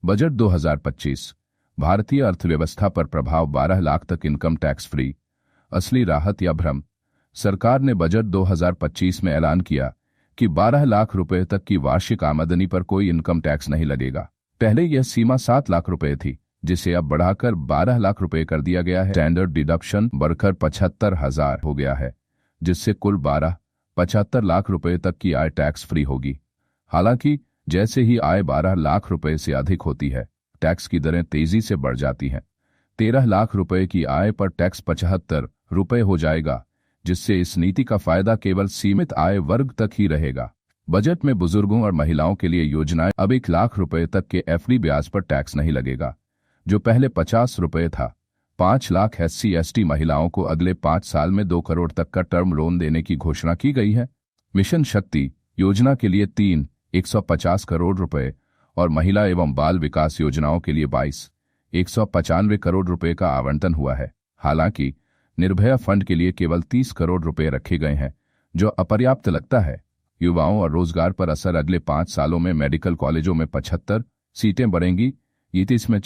Budget 2025 भारतीय अर्थव्यवस्था पर प्रभाव 12 लाख तक इनकम टैक्स फ्री, असली राहत या भ्रम। सरकार ने बजट 2025 में ऐलान किया कि 12 लाख रुपए तक की वार्षिक आमदनी पर कोई इनकम टैक्स नहीं लगेगा। पहले यह सीमा 7 लाख रुपए थी, जिसे अब बढ़ाकर 12 लाख रुपए कर दिया गया है। स्टैंडर्ड डिडक्शन बढ़कर 75,000 हो गया है, जिससे कुल 75 लाख रुपए तक की आय टैक्स फ्री होगी। हालांकि जैसे ही आय 12 लाख रुपए से अधिक होती है, टैक्स की दरें तेजी से बढ़ जाती हैं। 13 लाख रुपए की आय पर टैक्स 75 रुपए हो जाएगा, जिससे इस नीति का फायदा केवल सीमित आय वर्ग तक ही रहेगा। बजट में बुजुर्गों और महिलाओं के लिए योजनाएं। अब 1 लाख रुपए तक के एफडी ब्याज पर टैक्स नहीं लगेगा, जो पहले 50 रुपए था। 5 लाख SC/ST महिलाओं को अगले 5 साल में 2 करोड़ तक का टर्म लोन देने की घोषणा की गई है। मिशन शक्ति योजना के लिए 150 करोड़ रुपए और महिला एवं बाल विकास योजनाओं के लिए 195 करोड़ रुपए का आवंटन हुआ है। हालांकि निर्भया फंड के लिए केवल 30 करोड़ रुपए रखे गए हैं, जो अपर्याप्त लगता है। युवाओं और रोजगार पर असर। अगले 5 सालों में मेडिकल कॉलेजों में 75 सीटें बढ़ेंगी, इसमें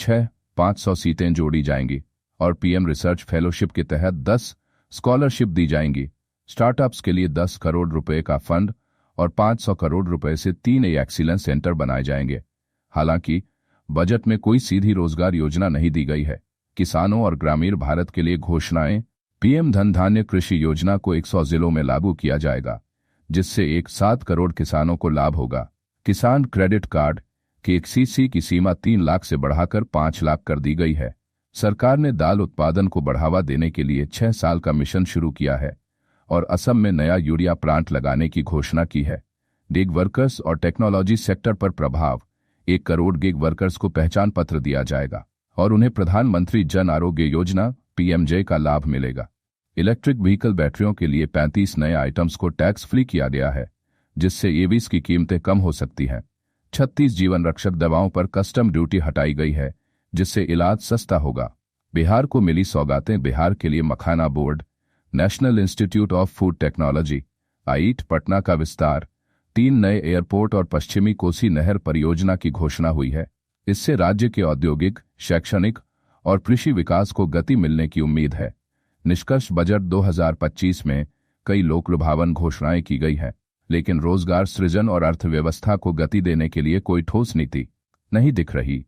500 सीटें जोड़ी जाएंगी और PM रिसर्च फेलोशिप के तहत 10 स्कॉलरशिप दी जाएंगी। स्टार्टअप्स के लिए 10 करोड़ रुपए का फंड और 500 करोड़ रुपए से 3 एक्सीलेंस सेंटर बनाए जाएंगे। हालांकि बजट में कोई सीधी रोजगार योजना नहीं दी गई है। किसानों और ग्रामीण भारत के लिए घोषणाएं। PM धन धान्य कृषि योजना को 100 जिलों में लागू किया जाएगा, जिससे 7 करोड़ किसानों को लाभ होगा। किसान क्रेडिट कार्ड की CC की सीमा 3 लाख से बढ़ाकर 5 लाख कर दी गई है। सरकार ने दाल उत्पादन को बढ़ावा देने के लिए 6 साल का मिशन शुरू किया है और असम में नया यूरिया प्लांट लगाने की घोषणा की है। गिग वर्कर्स और टेक्नोलॉजी सेक्टर पर प्रभाव। 1 करोड़ गिग वर्कर्स को पहचान पत्र दिया जाएगा और उन्हें प्रधानमंत्री जन आरोग्य योजना PMJ का लाभ मिलेगा। इलेक्ट्रिक व्हीकल बैटरियों के लिए 35 नए आइटम्स को टैक्स फ्री किया गया है, जिससे EVs की कीमतें कम हो सकती हैं। 36 जीवन रक्षक दवाओं पर कस्टम ड्यूटी हटाई गई है, जिससे इलाज सस्ता होगा। बिहार को मिली सौगातें। बिहार के लिए makhana board, national institute of food technology आईट पटना का विस्तार, 3 नए एयरपोर्ट और पश्चिमी कोसी नहर परियोजना की घोषणा हुई है। इससे राज्य के औद्योगिक, शैक्षणिक और कृषि विकास को गति मिलने की उम्मीद है। निष्कर्ष। बजट 2025 में कई लोकलुभावन घोषणाएं की गई हैं, लेकिन रोजगार सृजन और अर्थव्यवस्था को गति देने के लिए कोई ठोस नीति नहीं दिख रही।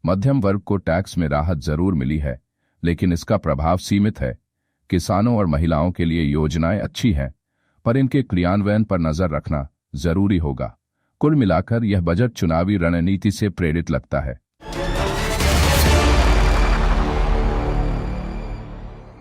मध्यम वर्ग को टैक्स में राहत जरूर मिली है, लेकिन इसका प्रभाव सीमित है। किसानों और महिलाओं के लिए योजनाएं अच्छी हैं, पर इनके क्रियान्वयन पर नजर रखना जरूरी होगा। कुल मिलाकर यह बजट चुनावी रणनीति से प्रेरित लगता है।